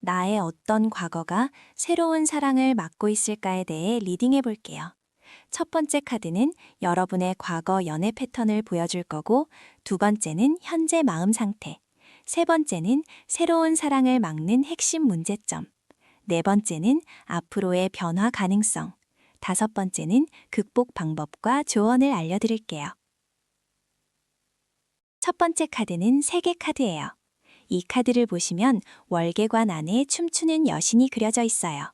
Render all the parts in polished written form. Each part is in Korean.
나의 어떤 과거가 새로운 사랑을 맡고 있을까에 대해 리딩해 볼게요. 첫 번째 카드는 여러분의 과거 연애 패턴을 보여줄 거고, 두 번째는 현재 마음 상태, 세 번째는 새로운 사랑을 막는 핵심 문제점, 네 번째는 앞으로의 변화 가능성, 다섯 번째는 극복 방법과 조언을 알려드릴게요. 첫 번째 카드는 세계 카드예요. 이 카드를 보시면 월계관 안에 춤추는 여신이 그려져 있어요.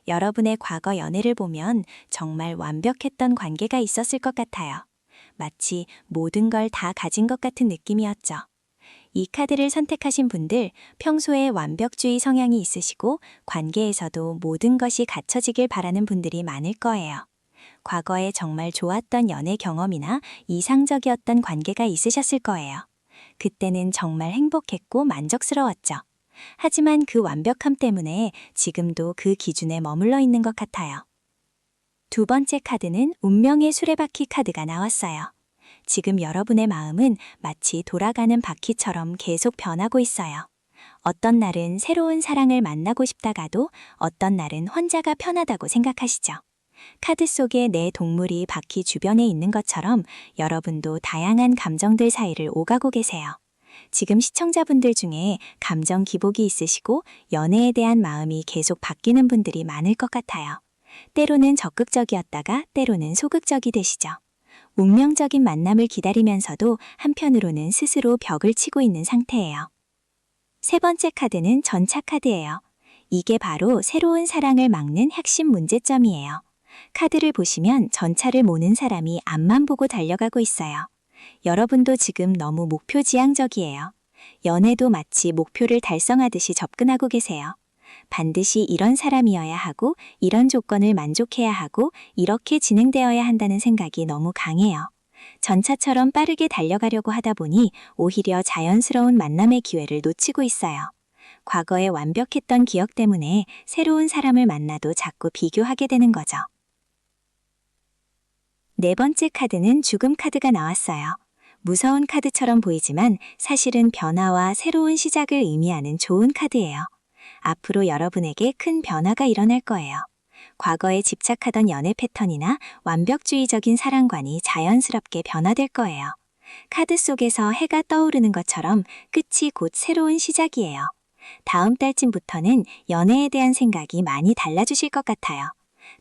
여러분의 과거 연애를 보면 정말 완벽했던 관계가 있었을 것 같아요. 마치 모든 걸 다 가진 것 같은 느낌이었죠. 이 카드를 선택하신 분들, 평소에 완벽주의 성향이 있으시고 관계에서도 모든 것이 갖춰지길 바라는 분들이 많을 거예요. 과거에 정말 좋았던 연애 경험이나 이상적이었던 관계가 있으셨을 거예요. 그때는 정말 행복했고 만족스러웠죠. 하지만 그 완벽함 때문에 지금도 그 기준에 머물러 있는 것 같아요. 두 번째 카드는 운명의 수레바퀴 카드가 나왔어요. 지금 여러분의 마음은 마치 돌아가는 바퀴처럼 계속 변하고 있어요. 어떤 날은 새로운 사랑을 만나고 싶다가도 어떤 날은 혼자가 편하다고 생각하시죠. 카드 속에 내 동물이 바퀴 주변에 있는 것처럼 여러분도 다양한 감정들 사이를 오가고 계세요. 지금 시청자분들 중에 감정 기복이 있으시고 연애에 대한 마음이 계속 바뀌는 분들이 많을 것 같아요. 때로는 적극적이었다가 때로는 소극적이 되시죠. 운명적인 만남을 기다리면서도 한편으로는 스스로 벽을 치고 있는 상태예요. 세 번째 카드는 전차 카드예요. 이게 바로 새로운 사랑을 막는 핵심 문제점이에요. 카드를 보시면 전차를 모는 사람이 앞만 보고 달려가고 있어요. 여러분도 지금 너무 목표지향적이에요. 연애도 마치 목표를 달성하듯이 접근하고 계세요. 반드시 이런 사람이어야 하고, 이런 조건을 만족해야 하고, 이렇게 진행되어야 한다는 생각이 너무 강해요. 전차처럼 빠르게 달려가려고 하다 보니 오히려 자연스러운 만남의 기회를 놓치고 있어요. 과거에 완벽했던 기억 때문에 새로운 사람을 만나도 자꾸 비교하게 되는 거죠. 네 번째 카드는 죽음 카드가 나왔어요. 무서운 카드처럼 보이지만 사실은 변화와 새로운 시작을 의미하는 좋은 카드예요. 앞으로 여러분에게 큰 변화가 일어날 거예요. 과거에 집착하던 연애 패턴이나 완벽주의적인 사랑관이 자연스럽게 변화될 거예요. 카드 속에서 해가 떠오르는 것처럼 끝이 곧 새로운 시작이에요. 다음 달쯤부터는 연애에 대한 생각이 많이 달라지실 것 같아요.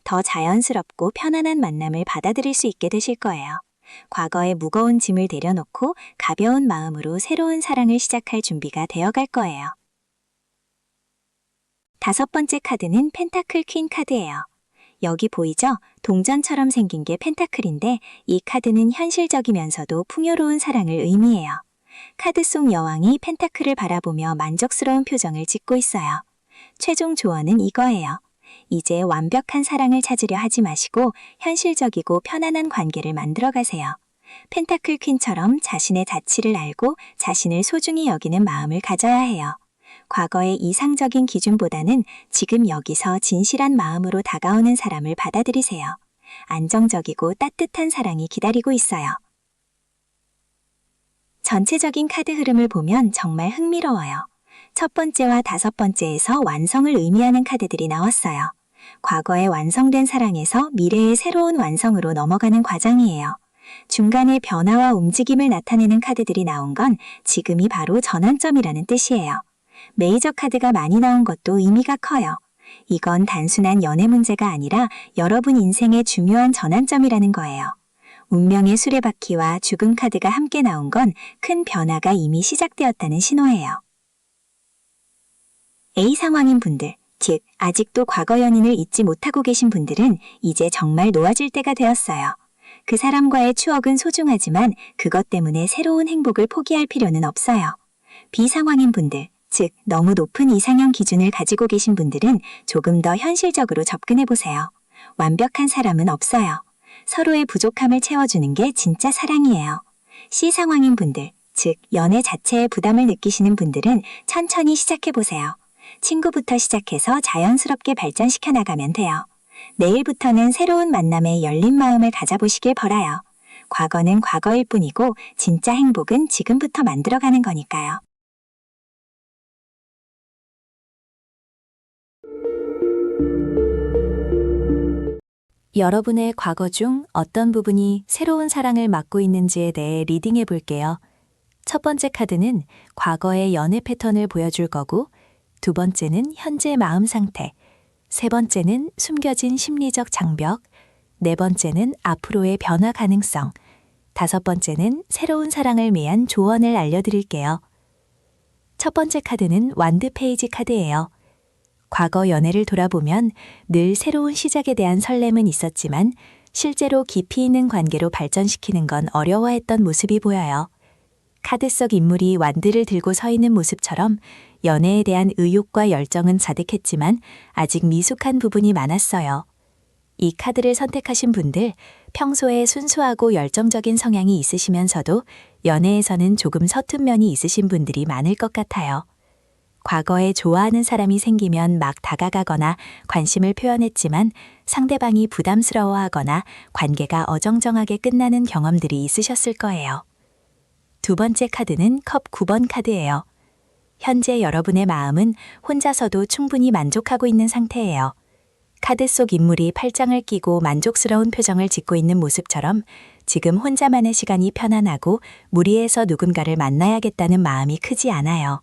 더 자연스럽고 편안한 만남을 받아들일 수 있게 되실 거예요. 과거의 무거운 짐을 내려놓고 가벼운 마음으로 새로운 사랑을 시작할 준비가 되어갈 거예요. 다섯 번째 카드는 펜타클 퀸 카드예요. 여기 보이죠? 동전처럼 생긴 게 펜타클인데 이 카드는 현실적이면서도 풍요로운 사랑을 의미해요. 카드 속 여왕이 펜타클을 바라보며 만족스러운 표정을 짓고 있어요. 최종 조언은 이거예요. 이제 완벽한 사랑을 찾으려 하지 마시고 현실적이고 편안한 관계를 만들어 가세요. 펜타클 퀸처럼 자신의 가치를 알고 자신을 소중히 여기는 마음을 가져야 해요. 과거의 이상적인 기준보다는 지금 여기서 진실한 마음으로 다가오는 사람을 받아들이세요. 안정적이고 따뜻한 사랑이 기다리고 있어요. 전체적인 카드 흐름을 보면 정말 흥미로워요. 첫 번째와 다섯 번째에서 완성을 의미하는 카드들이 나왔어요. 과거의 완성된 사랑에서 미래의 새로운 완성으로 넘어가는 과정이에요. 중간에 변화와 움직임을 나타내는 카드들이 나온 건 지금이 바로 전환점이라는 뜻이에요. 메이저 카드가 많이 나온 것도 의미가 커요. 이건 단순한 연애 문제가 아니라 여러분 인생의 중요한 전환점이라는 거예요. 운명의 수레바퀴와 죽음 카드가 함께 나온 건 큰 변화가 이미 시작되었다는 신호예요. A 상황인 분들, 즉 아직도 과거 연인을 잊지 못하고 계신 분들은 이제 정말 놓아줄 때가 되었어요. 그 사람과의 추억은 소중하지만 그것 때문에 새로운 행복을 포기할 필요는 없어요. B 상황인 분들, 즉 너무 높은 이상형 기준을 가지고 계신 분들은 조금 더 현실적으로 접근해보세요. 완벽한 사람은 없어요. 서로의 부족함을 채워주는 게 진짜 사랑이에요. C 상황인 분들, 즉 연애 자체에 부담을 느끼시는 분들은 천천히 시작해보세요. 친구부터 시작해서 자연스럽게 발전시켜 나가면 돼요. 내일부터는 새로운 만남에 열린 마음을 가져보시길 바라요. 과거는 과거일 뿐이고 진짜 행복은 지금부터 만들어가는 거니까요. 여러분의 과거 중 어떤 부분이 새로운 사랑을 맡고 있는지에 대해 리딩해 볼게요. 첫 번째 카드는 과거의 연애 패턴을 보여줄 거고, 두 번째는 현재 마음 상태, 세 번째는 숨겨진 심리적 장벽, 네 번째는 앞으로의 변화 가능성, 다섯 번째는 새로운 사랑을 위한 조언을 알려드릴게요. 첫 번째 카드는 완드 페이지 카드예요. 과거 연애를 돌아보면 늘 새로운 시작에 대한 설렘은 있었지만 실제로 깊이 있는 관계로 발전시키는 건 어려워했던 모습이 보여요. 카드 속 인물이 완드를 들고 서 있는 모습처럼 연애에 대한 의욕과 열정은 가득했지만 아직 미숙한 부분이 많았어요. 이 카드를 선택하신 분들, 평소에 순수하고 열정적인 성향이 있으시면서도 연애에서는 조금 서툰 면이 있으신 분들이 많을 것 같아요. 과거에 좋아하는 사람이 생기면 막 다가가거나 관심을 표현했지만 상대방이 부담스러워하거나 관계가 어정쩡하게 끝나는 경험들이 있으셨을 거예요. 두 번째 카드는 컵 9번 카드예요. 현재 여러분의 마음은 혼자서도 충분히 만족하고 있는 상태예요. 카드 속 인물이 팔짱을 끼고 만족스러운 표정을 짓고 있는 모습처럼 지금 혼자만의 시간이 편안하고 무리해서 누군가를 만나야겠다는 마음이 크지 않아요.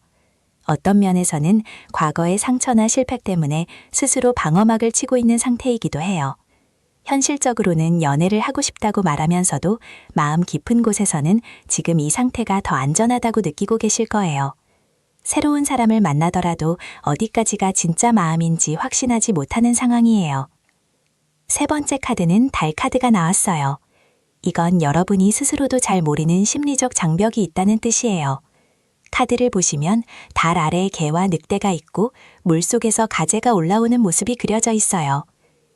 어떤 면에서는 과거의 상처나 실패 때문에 스스로 방어막을 치고 있는 상태이기도 해요. 현실적으로는 연애를 하고 싶다고 말하면서도 마음 깊은 곳에서는 지금 이 상태가 더 안전하다고 느끼고 계실 거예요. 새로운 사람을 만나더라도 어디까지가 진짜 마음인지 확신하지 못하는 상황이에요. 세 번째 카드는 달 카드가 나왔어요. 이건 여러분이 스스로도 잘 모르는 심리적 장벽이 있다는 뜻이에요. 카드를 보시면 달 아래에 개와 늑대가 있고 물속에서 가재가 올라오는 모습이 그려져 있어요.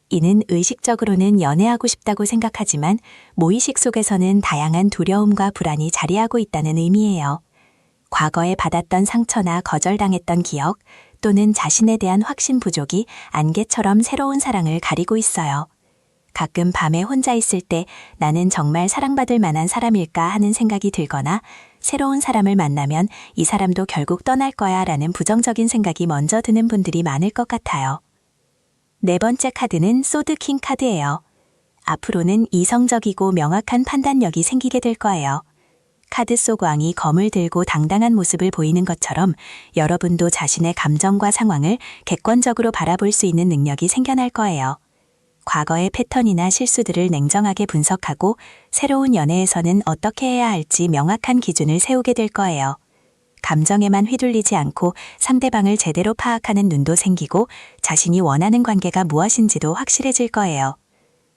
이는 의식적으로는 연애하고 싶다고 생각하지만 무의식 속에서는 다양한 두려움과 불안이 자리하고 있다는 의미예요. 과거에 받았던 상처나 거절당했던 기억 또는 자신에 대한 확신 부족이 안개처럼 새로운 사랑을 가리고 있어요. 가끔 밤에 혼자 있을 때 나는 정말 사랑받을 만한 사람일까 하는 생각이 들거나 새로운 사람을 만나면 이 사람도 결국 떠날 거야 라는 부정적인 생각이 먼저 드는 분들이 많을 것 같아요. 네 번째 카드는 소드킹 카드예요. 앞으로는 이성적이고 명확한 판단력이 생기게 될 거예요. 카드 속 왕이 검을 들고 당당한 모습을 보이는 것처럼 여러분도 자신의 감정과 상황을 객관적으로 바라볼 수 있는 능력이 생겨날 거예요. 과거의 패턴이나 실수들을 냉정하게 분석하고 새로운 연애에서는 어떻게 해야 할지 명확한 기준을 세우게 될 거예요. 감정에만 휘둘리지 않고 상대방을 제대로 파악하는 눈도 생기고 자신이 원하는 관계가 무엇인지도 확실해질 거예요.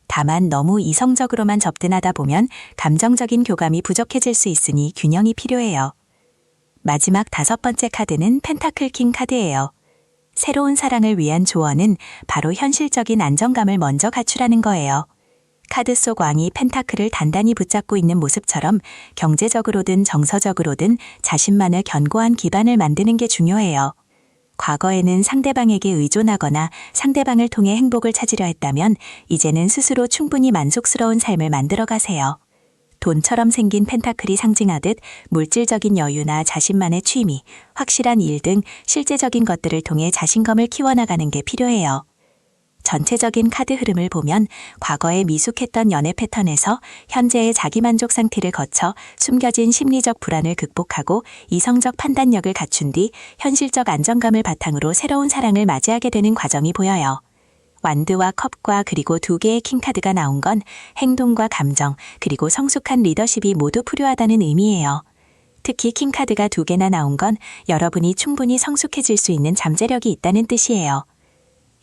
다만 너무 이성적으로만 접근하다 보면 감정적인 교감이 부족해질 수 있으니 균형이 필요해요. 마지막 다섯 번째 카드는 펜타클 킹 카드예요. 새로운 사랑을 위한 조언은 바로 현실적인 안정감을 먼저 갖추라는 거예요. 카드 속 왕이 펜타클을 단단히 붙잡고 있는 모습처럼 경제적으로든 정서적으로든 자신만의 견고한 기반을 만드는 게 중요해요. 과거에는 상대방에게 의존하거나 상대방을 통해 행복을 찾으려 했다면 이제는 스스로 충분히 만족스러운 삶을 만들어 가세요. 돈처럼 생긴 펜타클이 상징하듯 물질적인 여유나 자신만의 취미, 확실한 일 등 실제적인 것들을 통해 자신감을 키워나가는 게 필요해요. 전체적인 카드 흐름을 보면 과거에 미숙했던 연애 패턴에서 현재의 자기만족 상태를 거쳐 숨겨진 심리적 불안을 극복하고 이성적 판단력을 갖춘 뒤 현실적 안정감을 바탕으로 새로운 사랑을 맞이하게 되는 과정이 보여요. 완드와 컵과 그리고 두 개의 킹카드가 나온 건 행동과 감정 그리고 성숙한 리더십이 모두 필요하다는 의미예요. 특히 킹카드가 두 개나 나온 건 여러분이 충분히 성숙해질 수 있는 잠재력이 있다는 뜻이에요.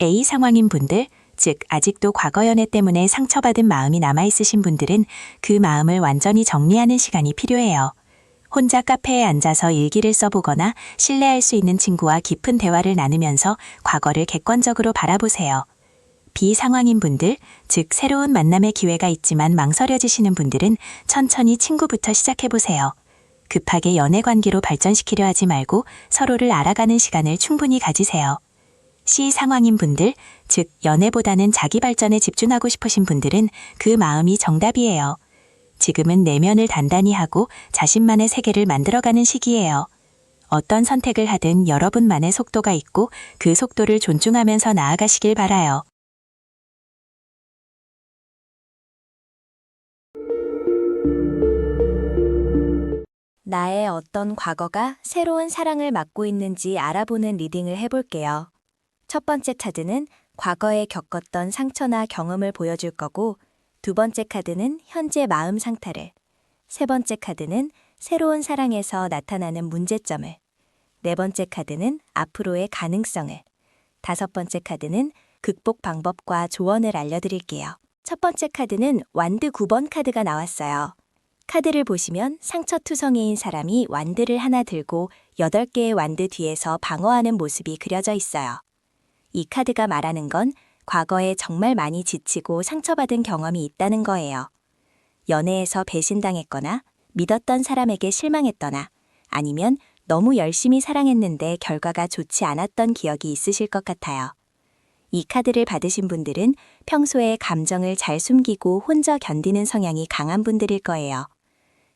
A 상황인 분들, 즉 아직도 과거 연애 때문에 상처받은 마음이 남아있으신 분들은 그 마음을 완전히 정리하는 시간이 필요해요. 혼자 카페에 앉아서 일기를 써보거나 신뢰할 수 있는 친구와 깊은 대화를 나누면서 과거를 객관적으로 바라보세요. B 상황인 분들, 즉 새로운 만남의 기회가 있지만 망설여지시는 분들은 천천히 친구부터 시작해보세요. 급하게 연애 관계로 발전시키려 하지 말고 서로를 알아가는 시간을 충분히 가지세요. C 상황인 분들, 즉 연애보다는 자기 발전에 집중하고 싶으신 분들은 그 마음이 정답이에요. 지금은 내면을 단단히 하고 자신만의 세계를 만들어가는 시기예요. 어떤 선택을 하든 여러분만의 속도가 있고 그 속도를 존중하면서 나아가시길 바라요. 나의 어떤 과거가 새로운 사랑을 맡고 있는지 알아보는 리딩을 해볼게요. 첫 번째 카드는 과거에 겪었던 상처나 경험을 보여줄 거고, 두 번째 카드는 현재 마음 상태를, 세 번째 카드는 새로운 사랑에서 나타나는 문제점을, 네 번째 카드는 앞으로의 가능성을, 다섯 번째 카드는 극복 방법과 조언을 알려드릴게요. 첫 번째 카드는 완드 9번 카드가 나왔어요. 카드를 보시면 상처투성이인 사람이 완드를 하나 들고 8개의 완드 뒤에서 방어하는 모습이 그려져 있어요. 이 카드가 말하는 건 과거에 정말 많이 지치고 상처받은 경험이 있다는 거예요. 연애에서 배신당했거나 믿었던 사람에게 실망했거나 아니면 너무 열심히 사랑했는데 결과가 좋지 않았던 기억이 있으실 것 같아요. 이 카드를 받으신 분들은 평소에 감정을 잘 숨기고 혼자 견디는 성향이 강한 분들일 거예요.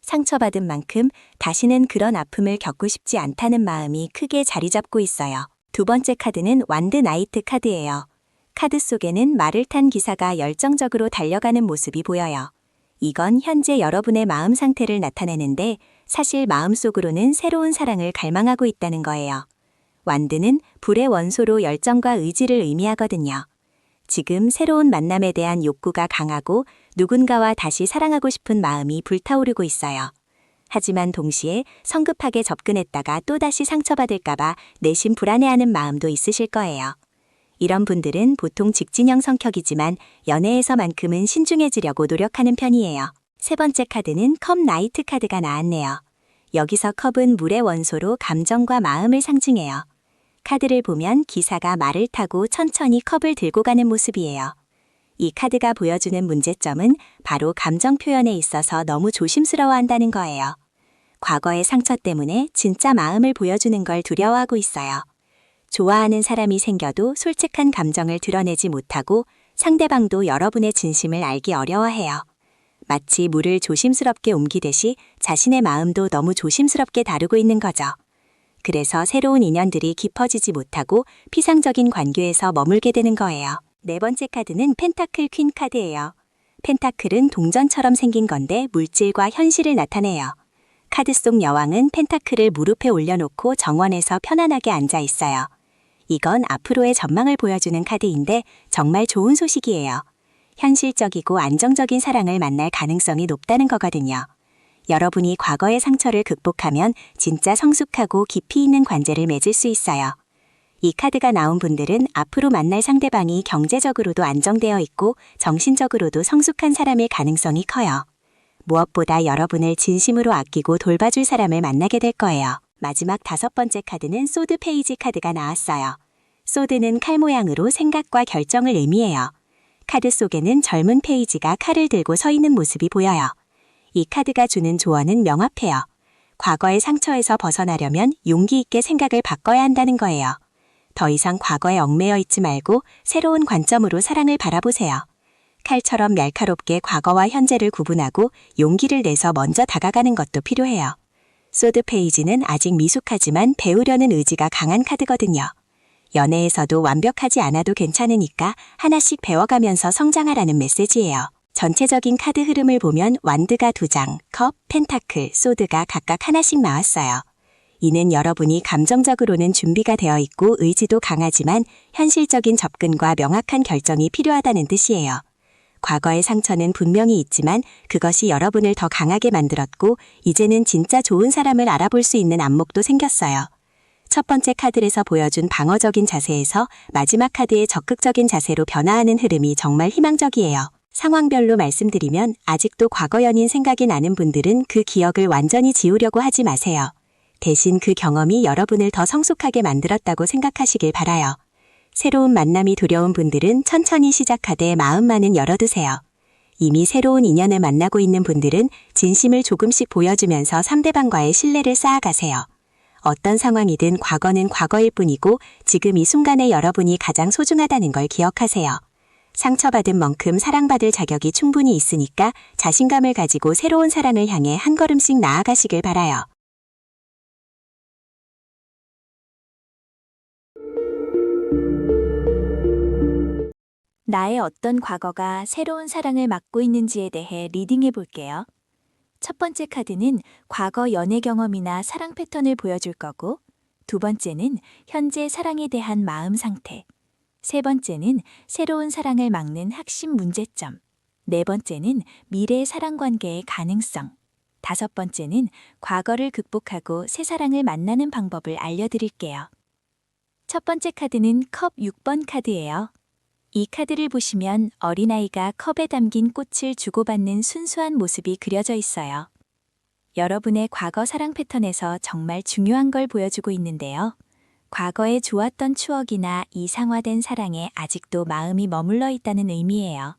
상처받은 만큼 다시는 그런 아픔을 겪고 싶지 않다는 마음이 크게 자리 잡고 있어요. 두 번째 카드는 완드 나이트 카드예요. 카드 속에는 말을 탄 기사가 열정적으로 달려가는 모습이 보여요. 이건 현재 여러분의 마음 상태를 나타내는데 사실 마음속으로는 새로운 사랑을 갈망하고 있다는 거예요. 완드는 불의 원소로 열정과 의지를 의미하거든요. 지금 새로운 만남에 대한 욕구가 강하고 누군가와 다시 사랑하고 싶은 마음이 불타오르고 있어요. 하지만 동시에 성급하게 접근했다가 또다시 상처받을까봐 내심 불안해하는 마음도 있으실 거예요. 이런 분들은 보통 직진형 성격이지만 연애에서만큼은 신중해지려고 노력하는 편이에요. 세 번째 카드는 컵 나이트 카드가 나왔네요. 여기서 컵은 물의 원소로 감정과 마음을 상징해요. 카드를 보면 기사가 말을 타고 천천히 컵을 들고 가는 모습이에요. 이 카드가 보여주는 문제점은 바로 감정 표현에 있어서 너무 조심스러워한다는 거예요. 과거의 상처 때문에 진짜 마음을 보여주는 걸 두려워하고 있어요. 좋아하는 사람이 생겨도 솔직한 감정을 드러내지 못하고 상대방도 여러분의 진심을 알기 어려워해요. 마치 물을 조심스럽게 옮기듯이 자신의 마음도 너무 조심스럽게 다루고 있는 거죠. 그래서 새로운 인연들이 깊어지지 못하고 피상적인 관계에서 머물게 되는 거예요. 네 번째 카드는 펜타클 퀸 카드예요. 펜타클은 동전처럼 생긴 건데 물질과 현실을 나타내요. 카드 속 여왕은 펜타클을 무릎에 올려놓고 정원에서 편안하게 앉아 있어요. 이건 앞으로의 전망을 보여주는 카드인데 정말 좋은 소식이에요. 현실적이고 안정적인 사랑을 만날 가능성이 높다는 거거든요. 여러분이 과거의 상처를 극복하면 진짜 성숙하고 깊이 있는 관계를 맺을 수 있어요. 이 카드가 나온 분들은 앞으로 만날 상대방이 경제적으로도 안정되어 있고 정신적으로도 성숙한 사람일 가능성이 커요. 무엇보다 여러분을 진심으로 아끼고 돌봐줄 사람을 만나게 될 거예요. 마지막 다섯 번째 카드는 소드 페이지 카드가 나왔어요. 소드는 칼 모양으로 생각과 결정을 의미해요. 카드 속에는 젊은 페이지가 칼을 들고 서 있는 모습이 보여요. 이 카드가 주는 조언은 명확해요. 과거의 상처에서 벗어나려면 용기 있게 생각을 바꿔야 한다는 거예요. 더 이상 과거에 얽매여 있지 말고 새로운 관점으로 사랑을 바라보세요. 칼처럼 날카롭게 과거와 현재를 구분하고 용기를 내서 먼저 다가가는 것도 필요해요. 소드 페이지는 아직 미숙하지만 배우려는 의지가 강한 카드거든요. 연애에서도 완벽하지 않아도 괜찮으니까 하나씩 배워가면서 성장하라는 메시지예요. 전체적인 카드 흐름을 보면 완드가 2장, 컵, 펜타클, 소드가 각각 하나씩 나왔어요. 이는 여러분이 감정적으로는 준비가 되어 있고 의지도 강하지만 현실적인 접근과 명확한 결정이 필요하다는 뜻이에요. 과거의 상처는 분명히 있지만 그것이 여러분을 더 강하게 만들었고 이제는 진짜 좋은 사람을 알아볼 수 있는 안목도 생겼어요. 첫 번째 카드에서 보여준 방어적인 자세에서 마지막 카드의 적극적인 자세로 변화하는 흐름이 정말 희망적이에요. 상황별로 말씀드리면 아직도 과거 연인 생각이 나는 분들은 그 기억을 완전히 지우려고 하지 마세요. 대신 그 경험이 여러분을 더 성숙하게 만들었다고 생각하시길 바라요. 새로운 만남이 두려운 분들은 천천히 시작하되 마음만은 열어두세요. 이미 새로운 인연을 만나고 있는 분들은 진심을 조금씩 보여주면서 상대방과의 신뢰를 쌓아가세요. 어떤 상황이든 과거는 과거일 뿐이고 지금 이 순간에 여러분이 가장 소중하다는 걸 기억하세요. 상처받은 만큼 사랑받을 자격이 충분히 있으니까 자신감을 가지고 새로운 사랑을 향해 한 걸음씩 나아가시길 바라요. 나의 어떤 과거가 새로운 사랑을 맡고 있는지에 대해 리딩해 볼게요. 첫 번째 카드는 과거 연애 경험이나 사랑 패턴을 보여줄 거고, 두 번째는 현재 사랑에 대한 마음 상태, 세 번째는 새로운 사랑을 막는 핵심 문제점, 네 번째는 미래 사랑 관계의 가능성, 다섯 번째는 과거를 극복하고 새 사랑을 만나는 방법을 알려드릴게요. 첫 번째 카드는 컵 6번 카드예요. 이 카드를 보시면 어린아이가 컵에 담긴 꽃을 주고받는 순수한 모습이 그려져 있어요. 여러분의 과거 사랑 패턴에서 정말 중요한 걸 보여주고 있는데요. 과거에 좋았던 추억이나 이상화된 사랑에 아직도 마음이 머물러 있다는 의미예요.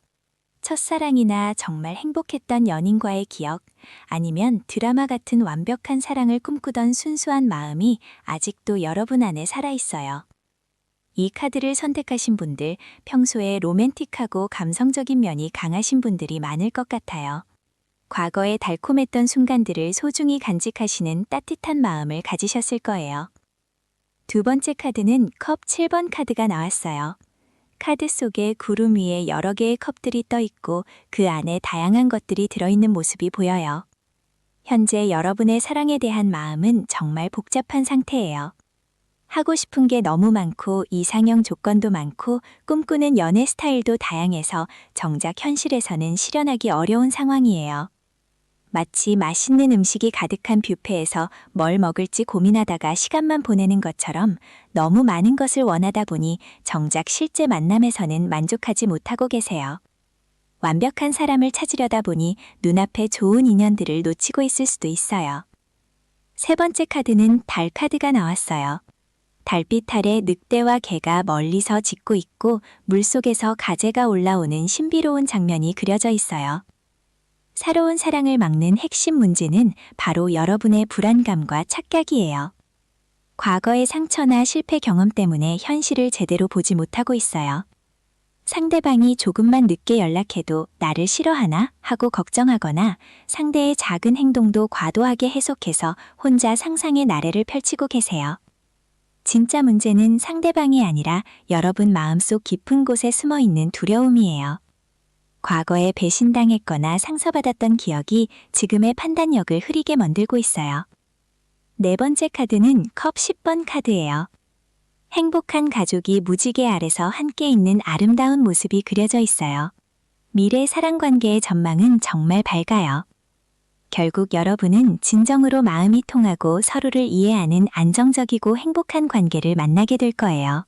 첫사랑이나 정말 행복했던 연인과의 기억, 아니면 드라마 같은 완벽한 사랑을 꿈꾸던 순수한 마음이 아직도 여러분 안에 살아있어요. 이 카드를 선택하신 분들, 평소에 로맨틱하고 감성적인 면이 강하신 분들이 많을 것 같아요. 과거에 달콤했던 순간들을 소중히 간직하시는 따뜻한 마음을 가지셨을 거예요. 두 번째 카드는 컵 7번 카드가 나왔어요. 카드 속에 구름 위에 여러 개의 컵들이 떠 있고 그 안에 다양한 것들이 들어있는 모습이 보여요. 현재 여러분의 사랑에 대한 마음은 정말 복잡한 상태예요. 하고 싶은 게 너무 많고 이상형 조건도 많고 꿈꾸는 연애 스타일도 다양해서 정작 현실에서는 실현하기 어려운 상황이에요. 마치 맛있는 음식이 가득한 뷔페에서 뭘 먹을지 고민하다가 시간만 보내는 것처럼 너무 많은 것을 원하다 보니 정작 실제 만남에서는 만족하지 못하고 계세요. 완벽한 사람을 찾으려다 보니 눈앞에 좋은 인연들을 놓치고 있을 수도 있어요. 세 번째 카드는 달 카드가 나왔어요. 달빛 아래 늑대와 개가 멀리서 짖고 있고 물속에서 가재가 올라오는 신비로운 장면이 그려져 있어요. 새로운 사랑을 막는 핵심 문제는 바로 여러분의 불안감과 착각이에요. 과거의 상처나 실패 경험 때문에 현실을 제대로 보지 못하고 있어요. 상대방이 조금만 늦게 연락해도 나를 싫어하나 하고 걱정하거나 상대의 작은 행동도 과도하게 해석해서 혼자 상상의 나래를 펼치고 계세요. 진짜 문제는 상대방이 아니라 여러분 마음속 깊은 곳에 숨어 있는 두려움이에요. 과거에 배신당했거나 상처받았던 기억이 지금의 판단력을 흐리게 만들고 있어요. 네 번째 카드는 컵 10번 카드예요. 행복한 가족이 무지개 아래서 함께 있는 아름다운 모습이 그려져 있어요. 미래 사랑 관계의 전망은 정말 밝아요. 결국 여러분은 진정으로 마음이 통하고 서로를 이해하는 안정적이고 행복한 관계를 만나게 될 거예요.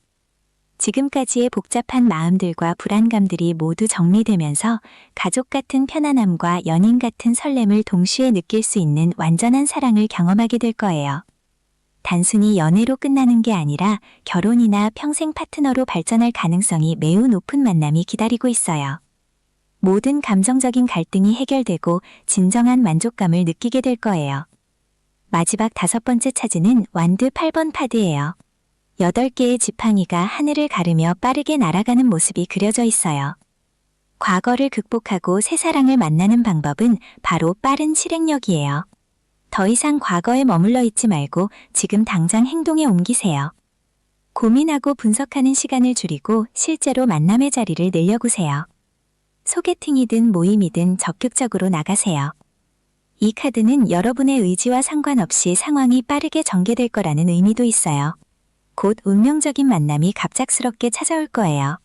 지금까지의 복잡한 마음들과 불안감들이 모두 정리되면서 가족 같은 편안함과 연인 같은 설렘을 동시에 느낄 수 있는 완전한 사랑을 경험하게 될 거예요. 단순히 연애로 끝나는 게 아니라 결혼이나 평생 파트너로 발전할 가능성이 매우 높은 만남이 기다리고 있어요. 모든 감정적인 갈등이 해결되고 진정한 만족감을 느끼게 될 거예요. 마지막 다섯 번째 차지는 완드 8번 카드예요. 8개의 지팡이가 하늘을 가르며 빠르게 날아가는 모습이 그려져 있어요. 과거를 극복하고 새 사랑을 만나는 방법은 바로 빠른 실행력이에요. 더 이상 과거에 머물러 있지 말고 지금 당장 행동에 옮기세요. 고민하고 분석하는 시간을 줄이고 실제로 만남의 자리를 내려보세요. 소개팅이든 모임이든 적극적으로 나가세요. 이 카드는 여러분의 의지와 상관없이 상황이 빠르게 전개될 거라는 의미도 있어요. 곧 운명적인 만남이 갑작스럽게 찾아올 거예요.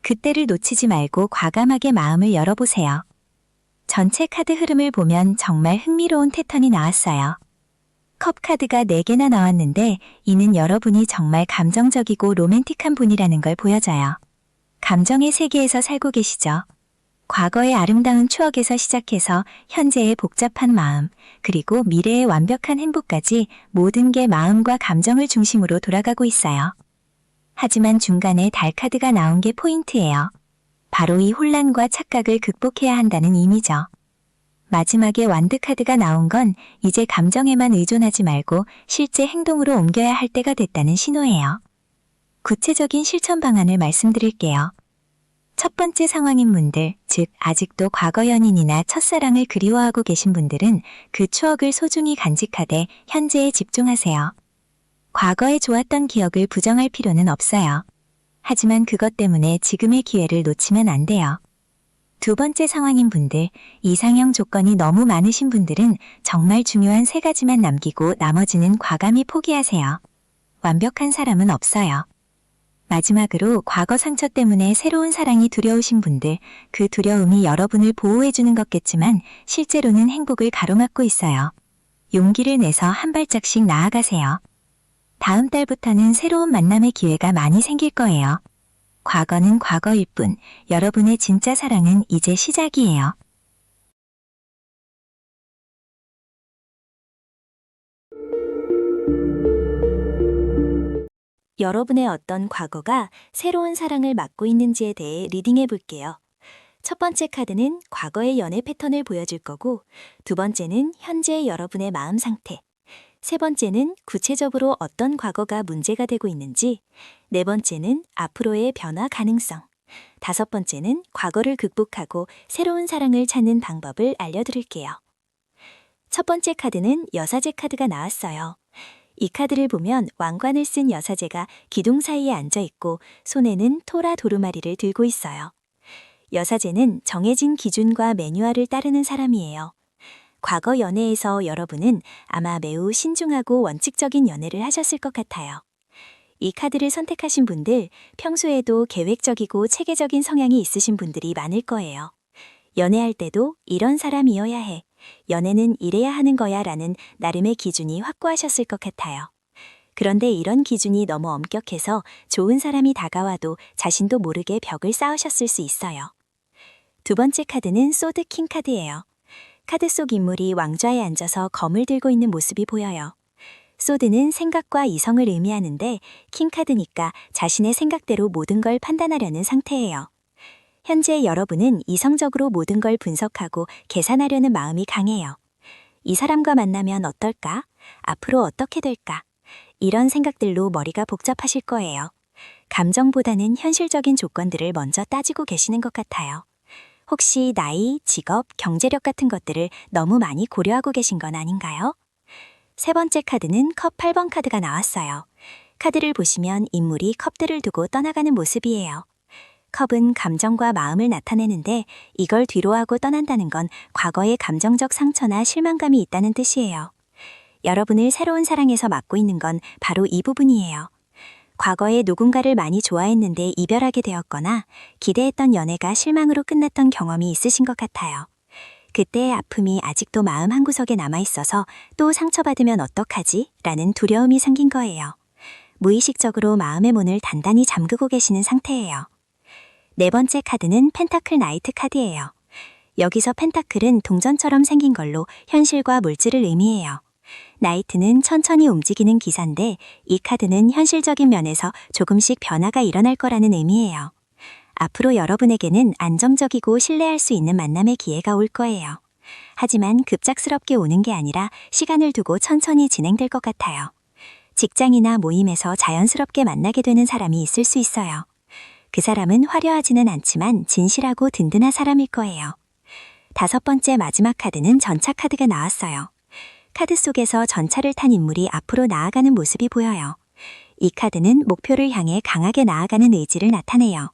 그때를 놓치지 말고 과감하게 마음을 열어보세요. 전체 카드 흐름을 보면 정말 흥미로운 패턴이 나왔어요. 컵 카드가 4개나 나왔는데 이는 여러분이 정말 감정적이고 로맨틱한 분이라는 걸 보여줘요. 감정의 세계에서 살고 계시죠? 과거의 아름다운 추억에서 시작해서 현재의 복잡한 마음, 그리고 미래의 완벽한 행복까지 모든 게 마음과 감정을 중심으로 돌아가고 있어요. 하지만 중간에 달 카드가 나온 게 포인트예요. 바로 이 혼란과 착각을 극복해야 한다는 의미죠. 마지막에 완드 카드가 나온 건 이제 감정에만 의존하지 말고 실제 행동으로 옮겨야 할 때가 됐다는 신호예요. 구체적인 실천 방안을 말씀드릴게요. 첫 번째 상황인 분들, 즉 아직도 과거 연인이나 첫사랑을 그리워하고 계신 분들은 그 추억을 소중히 간직하되 현재에 집중하세요. 과거에 좋았던 기억을 부정할 필요는 없어요. 하지만 그것 때문에 지금의 기회를 놓치면 안 돼요. 두 번째 상황인 분들, 이상형 조건이 너무 많으신 분들은 정말 중요한 세 가지만 남기고 나머지는 과감히 포기하세요. 완벽한 사람은 없어요. 마지막으로 과거 상처 때문에 새로운 사랑이 두려우신 분들, 그 두려움이 여러분을 보호해주는 것겠지만 실제로는 행복을 가로막고 있어요. 용기를 내서 한 발짝씩 나아가세요. 다음 달부터는 새로운 만남의 기회가 많이 생길 거예요. 과거는 과거일 뿐, 여러분의 진짜 사랑은 이제 시작이에요. 여러분의 어떤 과거가 새로운 사랑을 막고 있는지에 대해 리딩해 볼게요. 첫 번째 카드는 과거의 연애 패턴을 보여줄 거고, 두 번째는 현재의 여러분의 마음 상태, 세 번째는 구체적으로 어떤 과거가 문제가 되고 있는지, 네 번째는 앞으로의 변화 가능성, 다섯 번째는 과거를 극복하고 새로운 사랑을 찾는 방법을 알려드릴게요. 첫 번째 카드는 여사제 카드가 나왔어요. 이 카드를 보면 왕관을 쓴 여사제가 기둥 사이에 앉아 있고 손에는 토라 도루마리를 들고 있어요. 여사제는 정해진 기준과 매뉴얼을 따르는 사람이에요. 과거 연애에서 여러분은 아마 매우 신중하고 원칙적인 연애를 하셨을 것 같아요. 이 카드를 선택하신 분들, 평소에도 계획적이고 체계적인 성향이 있으신 분들이 많을 거예요. 연애할 때도 이런 사람이어야 해, 연애는 이래야 하는 거야 라는 나름의 기준이 확고하셨을 것 같아요. 그런데 이런 기준이 너무 엄격해서 좋은 사람이 다가와도 자신도 모르게 벽을 쌓으셨을 수 있어요. 두 번째 카드는 소드 킹 카드예요. 카드 속 인물이 왕좌에 앉아서 검을 들고 있는 모습이 보여요. 소드는 생각과 이성을 의미하는데 킹 카드니까 자신의 생각대로 모든 걸 판단하려는 상태예요. 현재 여러분은 이성적으로 모든 걸 분석하고 계산하려는 마음이 강해요. 이 사람과 만나면 어떨까? 앞으로 어떻게 될까? 이런 생각들로 머리가 복잡하실 거예요. 감정보다는 현실적인 조건들을 먼저 따지고 계시는 것 같아요. 혹시 나이, 직업, 경제력 같은 것들을 너무 많이 고려하고 계신 건 아닌가요? 세 번째 카드는 컵 8번 카드가 나왔어요. 카드를 보시면 인물이 컵들을 두고 떠나가는 모습이에요. 컵은 감정과 마음을 나타내는데 이걸 뒤로하고 떠난다는 건 과거의 감정적 상처나 실망감이 있다는 뜻이에요. 여러분을 새로운 사랑에서 맡고 있는 건 바로 이 부분이에요. 과거에 누군가를 많이 좋아했는데 이별하게 되었거나 기대했던 연애가 실망으로 끝났던 경험이 있으신 것 같아요. 그때의 아픔이 아직도 마음 한구석에 남아있어서 또 상처받으면 어떡하지? 라는 두려움이 생긴 거예요. 무의식적으로 마음의 문을 단단히 잠그고 계시는 상태예요. 네 번째 카드는 펜타클 나이트 카드예요. 여기서 펜타클은 동전처럼 생긴 걸로 현실과 물질을 의미해요. 나이트는 천천히 움직이는 기사인데 이 카드는 현실적인 면에서 조금씩 변화가 일어날 거라는 의미예요. 앞으로 여러분에게는 안정적이고 신뢰할 수 있는 만남의 기회가 올 거예요. 하지만 급작스럽게 오는 게 아니라 시간을 두고 천천히 진행될 것 같아요. 직장이나 모임에서 자연스럽게 만나게 되는 사람이 있을 수 있어요. 그 사람은 화려하지는 않지만 진실하고 든든한 사람일 거예요. 다섯 번째 마지막 카드는 전차 카드가 나왔어요. 카드 속에서 전차를 탄 인물이 앞으로 나아가는 모습이 보여요. 이 카드는 목표를 향해 강하게 나아가는 의지를 나타내요.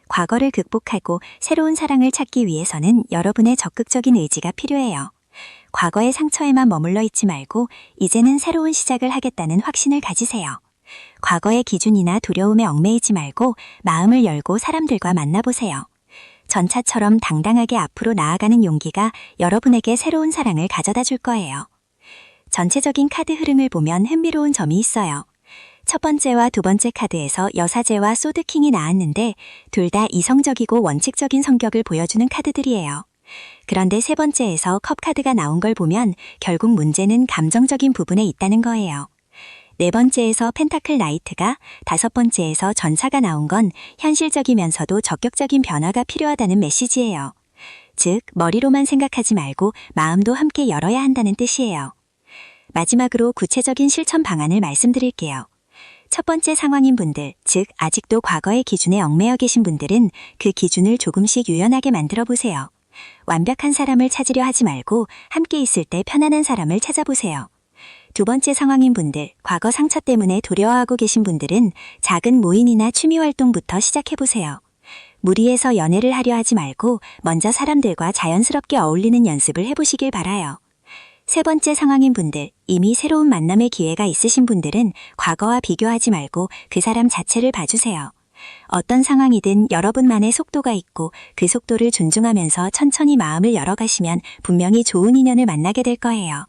과거를 극복하고 새로운 사랑을 찾기 위해서는 여러분의 적극적인 의지가 필요해요. 과거의 상처에만 머물러 있지 말고 이제는 새로운 시작을 하겠다는 확신을 가지세요. 과거의 기준이나 두려움에 얽매이지 말고 마음을 열고 사람들과 만나보세요. 전차처럼 당당하게 앞으로 나아가는 용기가 여러분에게 새로운 사랑을 가져다 줄 거예요. 전체적인 카드 흐름을 보면 흥미로운 점이 있어요. 첫 번째와 두 번째 카드에서 여사제와 소드킹이 나왔는데 둘 다 이성적이고 원칙적인 성격을 보여주는 카드들이에요. 그런데 세 번째에서 컵 카드가 나온 걸 보면 결국 문제는 감정적인 부분에 있다는 거예요. 네 번째에서 펜타클 나이트가, 다섯 번째에서 전차가 나온 건 현실적이면서도 적극적인 변화가 필요하다는 메시지예요. 즉, 머리로만 생각하지 말고 마음도 함께 열어야 한다는 뜻이에요. 마지막으로 구체적인 실천 방안을 말씀드릴게요. 첫 번째 상황인 분들, 즉 아직도 과거의 기준에 얽매여 계신 분들은 그 기준을 조금씩 유연하게 만들어 보세요. 완벽한 사람을 찾으려 하지 말고 함께 있을 때 편안한 사람을 찾아보세요. 두 번째 상황인 분들, 과거 상처 때문에 두려워하고 계신 분들은 작은 모임이나 취미 활동부터 시작해보세요. 무리해서 연애를 하려 하지 말고 먼저 사람들과 자연스럽게 어울리는 연습을 해보시길 바라요. 세 번째 상황인 분들, 이미 새로운 만남의 기회가 있으신 분들은 과거와 비교하지 말고 그 사람 자체를 봐주세요. 어떤 상황이든 여러분만의 속도가 있고 그 속도를 존중하면서 천천히 마음을 열어가시면 분명히 좋은 인연을 만나게 될 거예요.